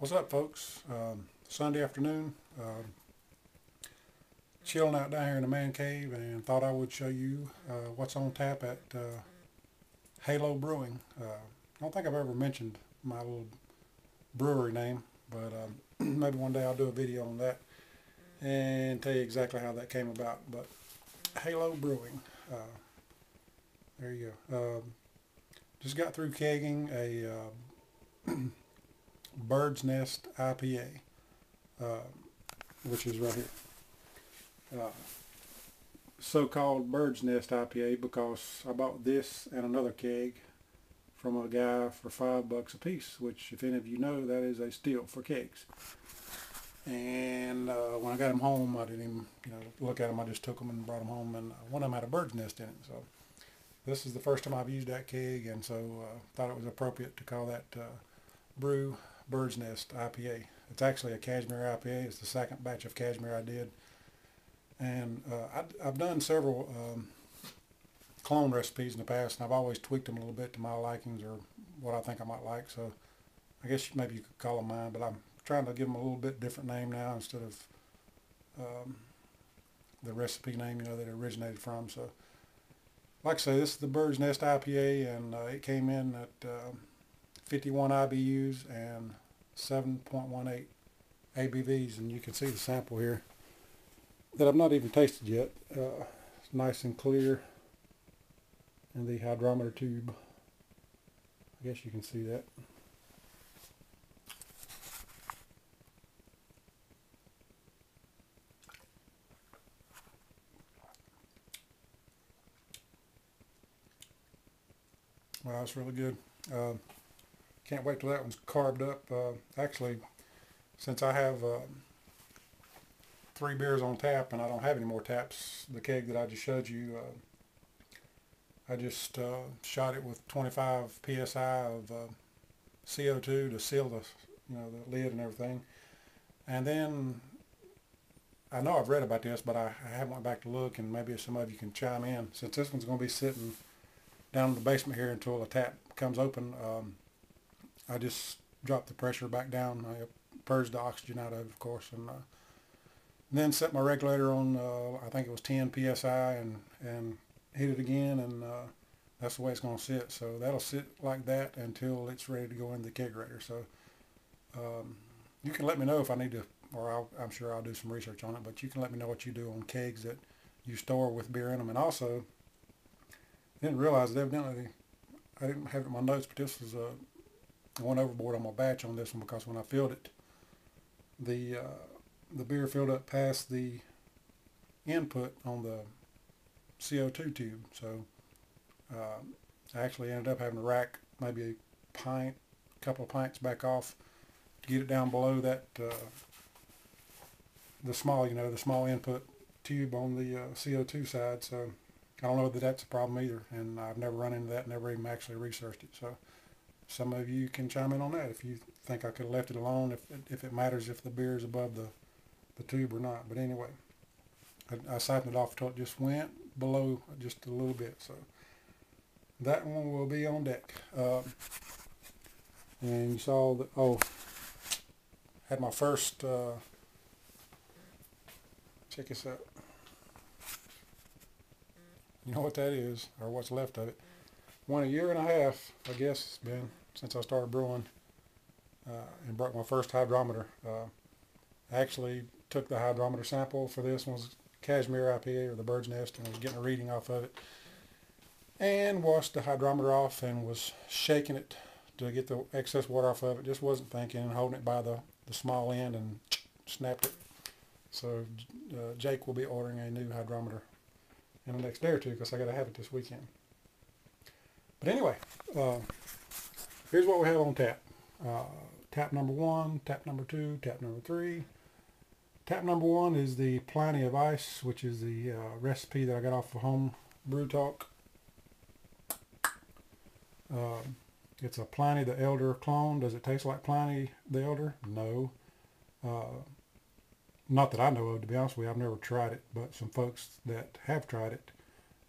What's up, folks? Sunday afternoon, chilling out down here in the man cave, and thought I would show you what's on tap at Halo Brewing. I don't think I've ever mentioned my little brewery name, but maybe one day I'll do a video on that and tell you exactly how that came about. But Halo Brewing, uh, there you go. Just got through kegging a Bird's Nest IPA, uh, which is right here. Uh, So-called Bird's Nest IPA because I bought this and another keg from a guy for $5 a piece, which, if any of you know, that is a steal for kegs. And when I got them home, I didn't even, look at them. I just took them and brought them home, and one of them had a bird's nest in it. So this is the first time I've used that keg, and so thought it was appropriate to call that brew Bird's Nest IPA. It's actually a cashmere IPA. It's the second batch of cashmere I did. And I've done several clone recipes in the past, and I've always tweaked them a little bit to my likings or what I think I might like. So I guess maybe you could call them mine, but I'm trying to give them a little bit different name now instead of the recipe name, that it originated from. So like I say, this is the Bird's Nest IPA, and it came in at 51 IBUs and 7.18 ABVs, and you can see the sample here that I've not even tasted yet. It's nice and clear in the hydrometer tube. I guess you can see that. Wow, that's really good. Can't wait till that one's carved up. Actually, since I have 3 beers on tap and I don't have any more taps, the keg that I just showed you, I just shot it with 25 psi of CO2 to seal the lid and everything. And then I know I've read about this, but I haven't went back to look, and maybe some of you can chime in. Since this one's going to be sitting down in the basement here until the tap comes open, I just dropped the pressure back down. I purged the oxygen out of course, and then set my regulator on, I think it was 10 psi, and hit it again, and that's the way it's going to sit. So that'll sit like that until it's ready to go in the kegerator. So you can let me know if I need to, or I'm sure I'll do some research on it, but you can let me know what you do on kegs that you store with beer in them. And also, I didn't realize that evidently, I didn't have it in my notes, but this was I went overboard on my batch on this one, because when I filled it, the beer filled up past the input on the CO2 tube. So I actually ended up having to rack maybe a couple of pints back off to get it down below that the small input tube on the CO2 side. So I don't know that that's a problem either, and I've never run into that, never even actually researched it. So some of you can chime in on that if you think I could have left it alone, if it matters if the beer is above the tube or not. But anyway, I siphoned it off until it just went below just a little bit. So that one will be on deck. And you saw that, had my first, check this out. You know what that is, or what's left of it. Went a year and a half, I guess it's been, since I started brewing, and brought my first hydrometer. I actually took the hydrometer sample for this one, was cashmere IPA, or the Bird's Nest, and I was getting a reading off of it, and washed the hydrometer off and was shaking it to get the excess water off of it. Just wasn't thinking, and holding it by the small end, and snapped it. So Jake will be ordering a new hydrometer in the next day or two, because I got to have it this weekend. But anyway, here's what we have on tap. Tap number 1, tap number 2, tap number 3. Tap number 1 is the Pliny of Ice, which is the recipe that I got off of Home Brew Talk. It's a Pliny the Elder clone. Does it taste like Pliny the Elder? No. Not that I know of, to be honest with you. I've never tried it, but some folks that have tried it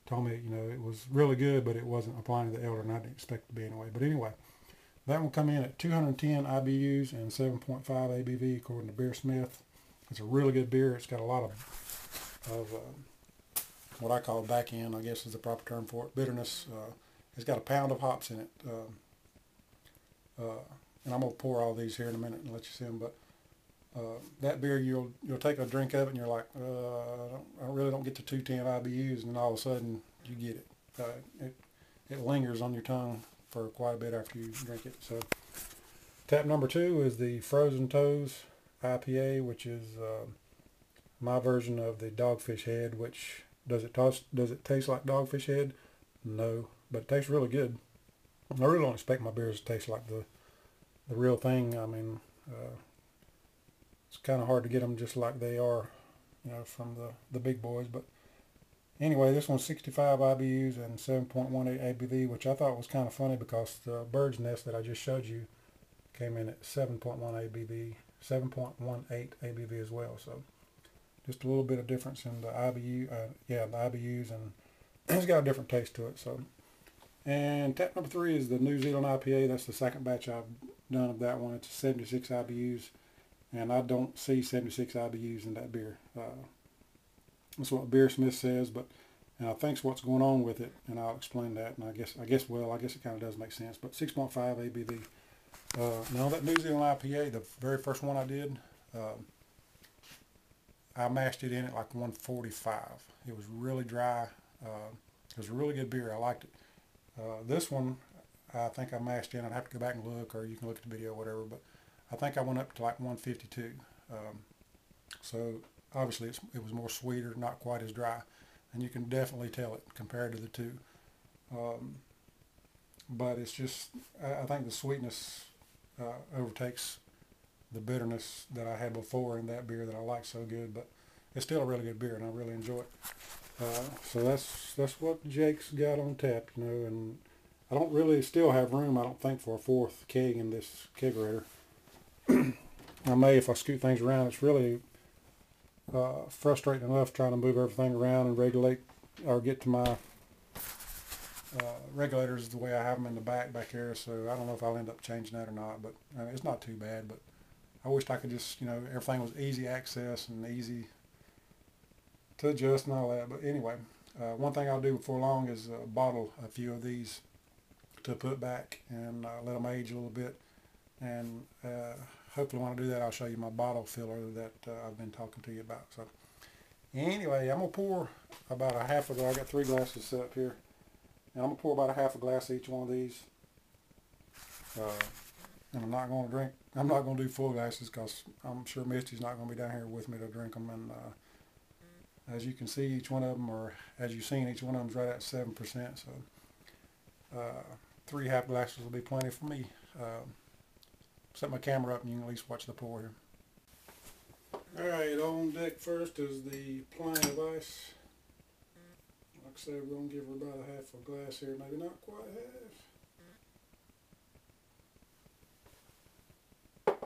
told me, it was really good, but it wasn't a Pliny the Elder, and I didn't expect it to be anyway. But anyway, That one come in at 210 IBUs and 7.5 ABV according to Beersmith. It's a really good beer. It's got a lot of what I call back end, I guess is the proper term for it, bitterness. It's got a pound of hops in it. And I'm going to pour all these here in a minute and let you see them. But that beer, you'll take a drink of it and you're like, I really don't get to 210 IBUs, and then all of a sudden you get it. It lingers on your tongue for quite a bit after you drink it. So tap number 2 is the Frozen Toes IPA, which is my version of the Dogfish Head. Which does it taste like Dogfish Head? No, but it tastes really good. I really don't expect my beers to taste like the real thing. I mean, it's kind of hard to get them just like they are, from the big boys. But anyway, this one's 65 IBUs and 7.18 ABV, which I thought was kind of funny because the Bird's Nest that I just showed you came in at 7.1 ABV, 7.18 ABV as well. So just a little bit of difference in the the IBUs, and it's got a different taste to it. So, and tap number 3 is the New Zealand IPA. That's the second batch I've done of that one. It's 76 IBUs, and I don't see 76 IBUs in that beer. That's what Beersmith says, but I think what's going on with it, and I'll explain that. And I guess it kind of does make sense. But 6.5 ABV. Now that New Zealand IPA, the very first one I did, I mashed it in at like 145. It was really dry. It was a really good beer. I liked it. This one, I think I mashed in. I'd have to go back and look, or you can look at the video or whatever, but I think I went up to like 152. So obviously it was more sweeter, not quite as dry, and you can definitely tell it compared to the two. But it's just, I think the sweetness overtakes the bitterness that I had before in that beer that I like so good. But it's still a really good beer, and I really enjoy it. So that's what Jake's got on tap, and I don't really still have room, I don't think, for a 4th keg in this kegerator. I may if I scoot things around. It's really frustrating enough trying to move everything around and regulate, or get to my regulators the way I have them in the back here. So I don't know if I'll end up changing that or not, but it's not too bad. But I wished I could just, everything was easy access and easy to adjust and all that. But anyway, one thing I'll do before long is bottle a few of these to put back and let them age a little bit. And hopefully when I do that, I'll show you my bottle filler that I've been talking to you about. So anyway, I'm going to pour about a half of it. I got 3 glasses set up here. And I'm going to pour about a half a glass of each one of these. And I'm not going to do full glasses because I'm sure Misty's not going to be down here with me to drink them. And as you can see, each one of them, or as you've seen, each one of them is right at 7%. So 3 half glasses will be plenty for me. Set my camera up and you can at least watch the pour here. Alright, on deck first is the Pliny of Ice. Like I said, we're going to give her about a half a glass here, maybe not quite half.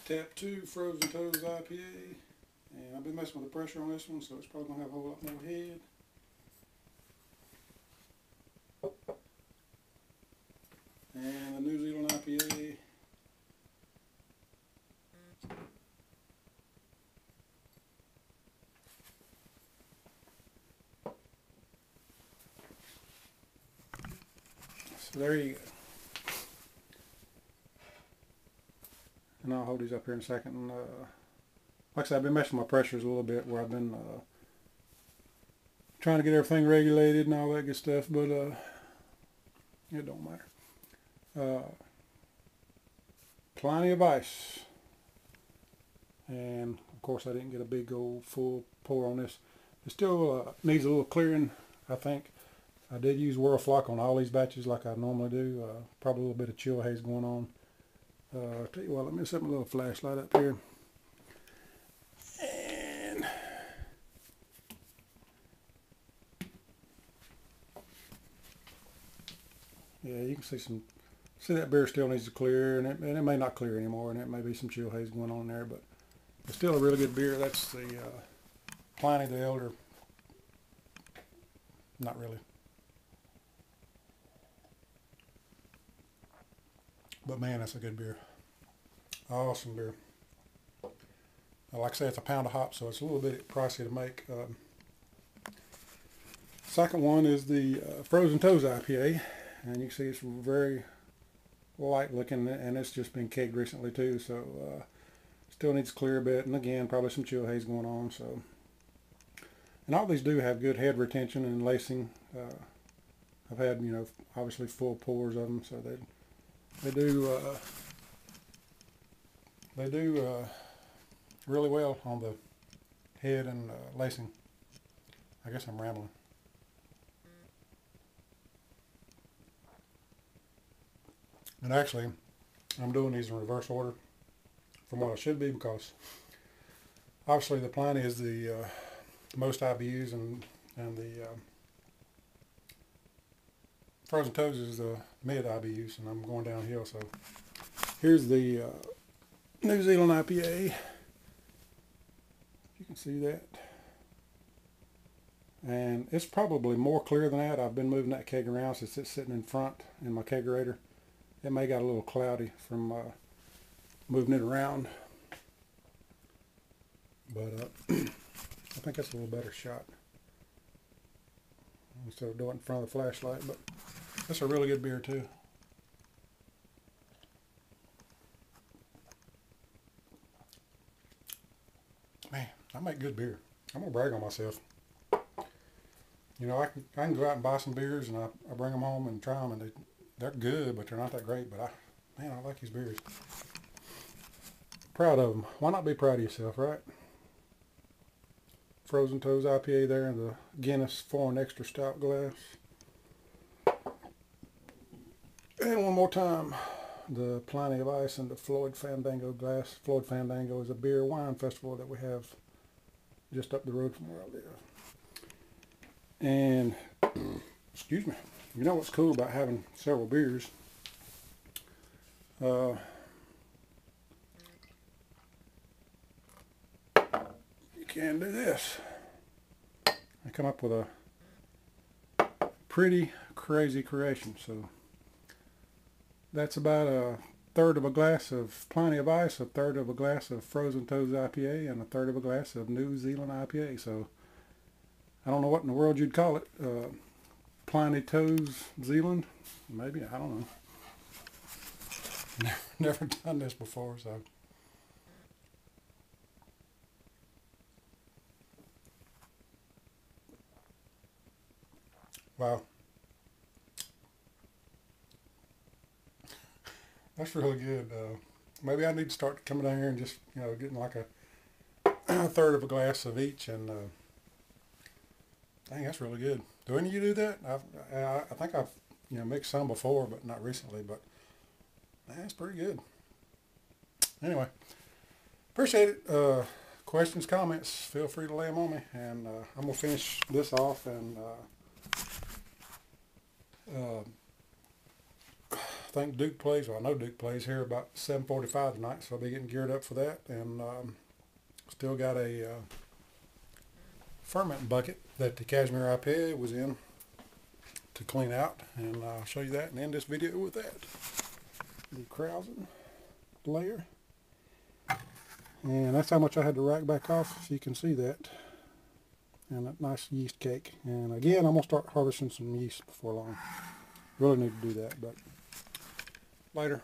Tap 2 Frozen Toes IPA. And I've been messing with the pressure on this one, so it's probably going to have a whole lot more head. And the New Zealand IPA. So there you go. And I'll hold these up here in a second. Like I said, I've been messing with my pressures a little bit, where I've been trying to get everything regulated and all that good stuff, but it don't matter. Plenty of ice. And of course I didn't get a big old full pour on this. It still needs a little clearing, I think. I did use Whirl Flock on all these batches like I normally do. Probably a little bit of chill haze going on. I'll tell you what, let me set my little flashlight up here. And yeah, you can see that beer still needs to clear, and it may not clear anymore, and it may be some chill haze going on there, but it's still a really good beer. That's the Pliny the Elder. Not really. But man, that's a good beer. Awesome beer. Like I say, it's a pound of hops, so it's a little bit pricey to make. Second one is the Frozen Toes IPA, and you can see it's very light looking, and it's just been kegged recently too, so still needs to clear a bit, and again, probably some chill haze going on. So, and all these do have good head retention and lacing. I've had, you know, obviously full pours of them, so they do really well on the head and lacing. I guess I'm rambling. And actually, I'm doing these in reverse order from what I should be, because obviously the Pliny is the most IBUs, and the Frozen Toes is the mid IBUs, and I'm going downhill. So here's the New Zealand IPA. You can see that. And it's probably more clear than that. I've been moving that keg around since it's sitting in front in my kegerator. It may got a little cloudy from moving it around, but I think that's a little better shot instead of doing it in front of the flashlight. But that's a really good beer too. Man, I make good beer. I'm gonna brag on myself. You know, I can go out and buy some beers, and I bring them home and try them, and they're good, but they're not that great. But man, I like these beers. Proud of them. Why not be proud of yourself, right? Frozen Toes IPA there in the Guinness Foreign Extra Stout glass. And one more time, the Pliny of Ice in the Floyd Fandango glass. Floyd Fandango is a beer wine festival that we have just up the road from where I live. And, excuse me, you know what's cool about having several beers? You can do this. I come up with a pretty crazy creation. So that's about a third of a glass of Pliny of Ice, a third of a glass of Frozen Toes IPA, and a third of a glass of New Zealand IPA. So I don't know what in the world you'd call it. Pliny Toes Zealand? Maybe, I don't know. Never done this before, so. Wow. That's really good. Maybe I need to start coming down here and just, you know, getting like a third of a glass of each, and dang, that's really good. Do any of you do that? I think I've, you know, mixed some before, but not recently. But man, that's pretty good. Anyway, appreciate it. Questions, comments, feel free to lay them on me, and I'm gonna finish this off, and I think Duke plays. Well, I know Duke plays here about 7:45 tonight, so I'll be getting geared up for that, and still got a ferment bucket that the Cashmere IPA was in to clean out, and I'll show you that and end this video with that. The Krausen layer, and that's how much I had to rack back off, so you can see that, and that nice yeast cake. And again, I'm going to start harvesting some yeast before long. Really need to do that, but later.